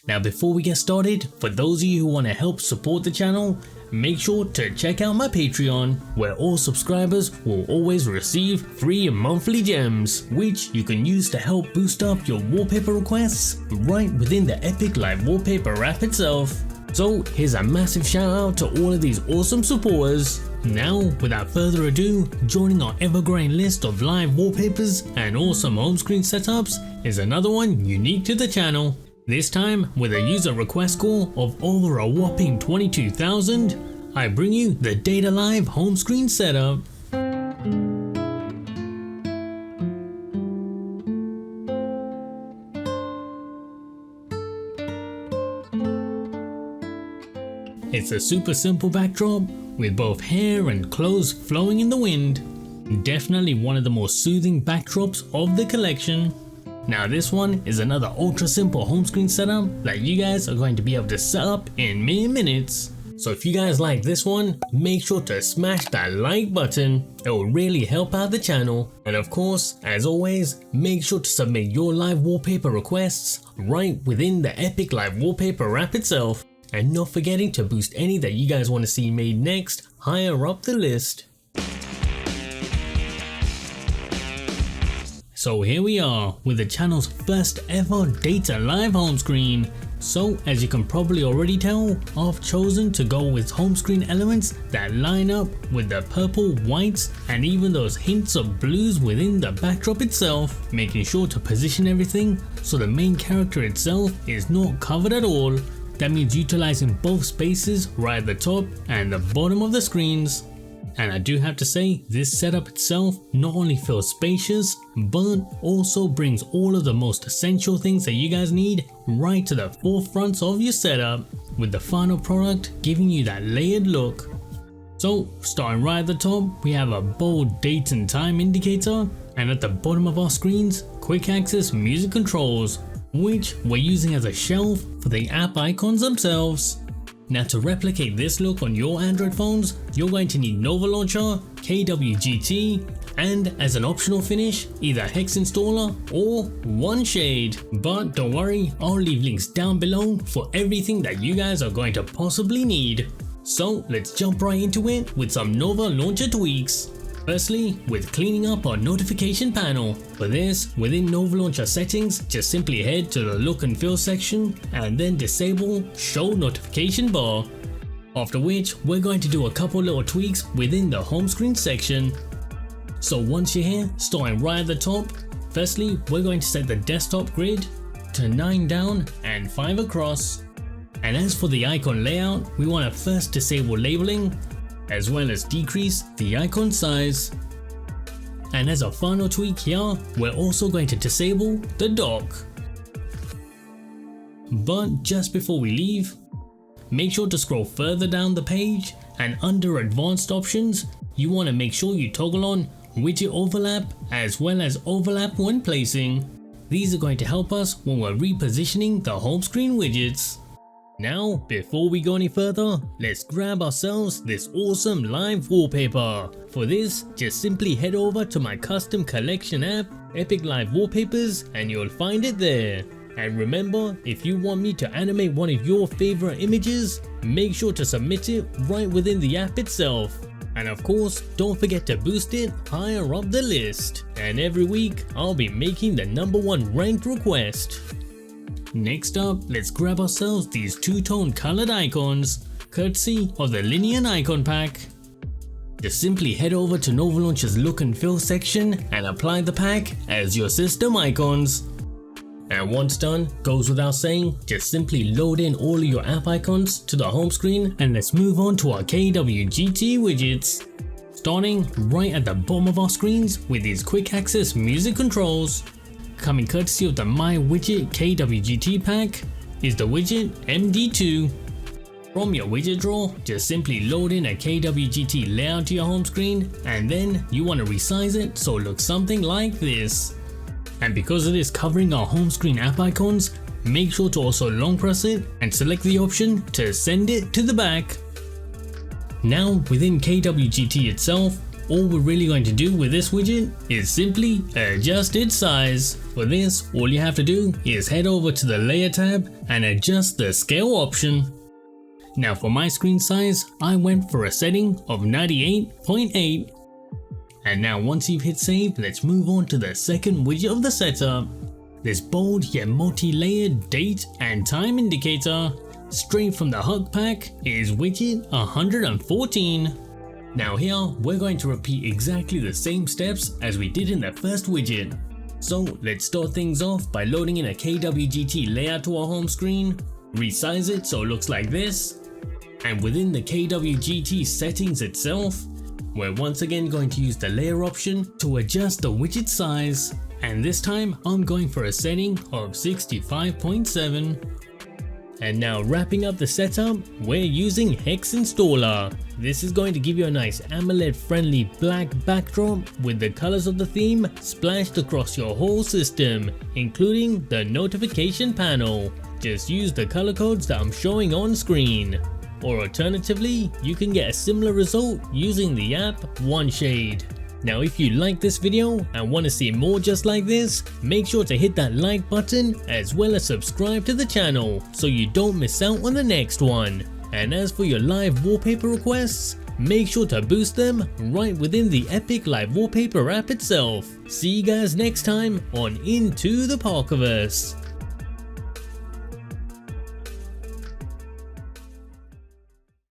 Now before we get started, for those of you who want to help support the channel, make sure to check out my Patreon, where all subscribers will always receive free monthly gems, which you can use to help boost up your wallpaper requests right within the Epic Live Wallpaper app itself. So here's a massive shout out to all of these awesome supporters. Now without further ado, joining our ever-growing list of live wallpapers and awesome home screen setups is another one unique to the channel. This time with a user request score of over a whopping 22,000, I bring you the Date A Live home screen setup. It's a super simple backdrop with both hair and clothes flowing in the wind. Definitely one of the more soothing backdrops of the collection. Now this one is another ultra simple home screen setup that you guys are going to be able to set up in mere minutes. So if you guys like this one, make sure to smash that like button. It will really help out the channel. And of course, as always, make sure to submit your live wallpaper requests right within the Epic Live Wallpaper app itself. And not forgetting to boost any that you guys want to see made next higher up the list. So here we are with the channel's first ever Date A Live home screen. So as you can probably already tell, I've chosen to go with home screen elements that line up with the purple, whites and even those hints of blues within the backdrop itself, making sure to position everything so the main character itself is not covered at all. That means utilizing both spaces right at the top and the bottom of the screens. And I do have to say, this setup itself not only feels spacious, but also brings all of the most essential things that you guys need right to the forefront of your setup, with the final product giving you that layered look. So starting right at the top, we have a bold date and time indicator, and at the bottom of our screens, quick access music controls, which we're using as a shelf for the app icons themselves. Now to replicate this look on your Android phones, you're going to need Nova Launcher, KWGT, and as an optional finish, either Hex Installer or One Shade. But don't worry, I'll leave links down below for everything that you guys are going to possibly need. So let's jump right into it with some Nova Launcher tweaks. Firstly, with cleaning up our notification panel. For this, within Nova Launcher settings, just simply head to the look and feel section and then disable show notification bar. After which, we're going to do a couple little tweaks within the home screen section. So once you're here, starting right at the top, firstly, we're going to set the desktop grid to 9 down and 5 across. And as for the icon layout, we want to first disable labeling, as well as decrease the icon size. And as a final tweak here, we're also going to disable the dock. But just before we leave, make sure to scroll further down the page, and under advanced options, you want to make sure you toggle on widget overlap as well as overlap when placing. These are going to help us when we're repositioning the home screen widgets. Now, before we go any further, let's grab ourselves this awesome live wallpaper. For this, just simply head over to my custom collection app, Epic Live Wallpapers, and you'll find it there. And remember, if you want me to animate one of your favorite images, make sure to submit it right within the app itself. And of course, don't forget to boost it higher up the list. And every week, I'll be making the #1 ranked request. Next up, let's grab ourselves these two-tone colored icons, courtesy of the Linear Icon Pack. Just simply head over to Nova Launcher's look and feel section and apply the pack as your system icons. And once done, goes without saying, just simply load in all of your app icons to the home screen, and let's move on to our KWGT widgets. Starting right at the bottom of our screens with these quick access music controls. Coming courtesy of the My Widget KWGT pack is the widget MD2. From your widget drawer, just simply load in a KWGT layout to your home screen, and then you want to resize it so it looks something like this. And because it is covering our home screen app icons, make sure to also long press it and select the option to send it to the back. Now within KWGT itself, all we're really going to do with this widget is simply adjust its size. For this, all you have to do is head over to the layer tab and adjust the scale option. Now for my screen size, I went for a setting of 98.8. And now once you've hit save, let's move on to the second widget of the setup. This bold yet multi-layered date and time indicator. Straight from the hug pack is widget 114. Now here, we're going to repeat exactly the same steps as we did in the first widget. So let's start things off by loading in a KWGT layout to our home screen, resize it so it looks like this, and within the KWGT settings itself, we're once again going to use the layer option to adjust the widget size, and this time I'm going for a setting of 65.7. And now wrapping up the setup, we're using Hex Installer. This is going to give you a nice AMOLED friendly black backdrop with the colors of the theme splashed across your whole system, including the notification panel. Just use the color codes that I'm showing on screen. Or alternatively, you can get a similar result using the app OneShade. Now if you like this video and want to see more just like this, make sure to hit that like button as well as subscribe to the channel so you don't miss out on the next one. And as for your live wallpaper requests, make sure to boost them right within the Epic Live Wallpaper app itself. See you guys next time on Into the Parkerverse.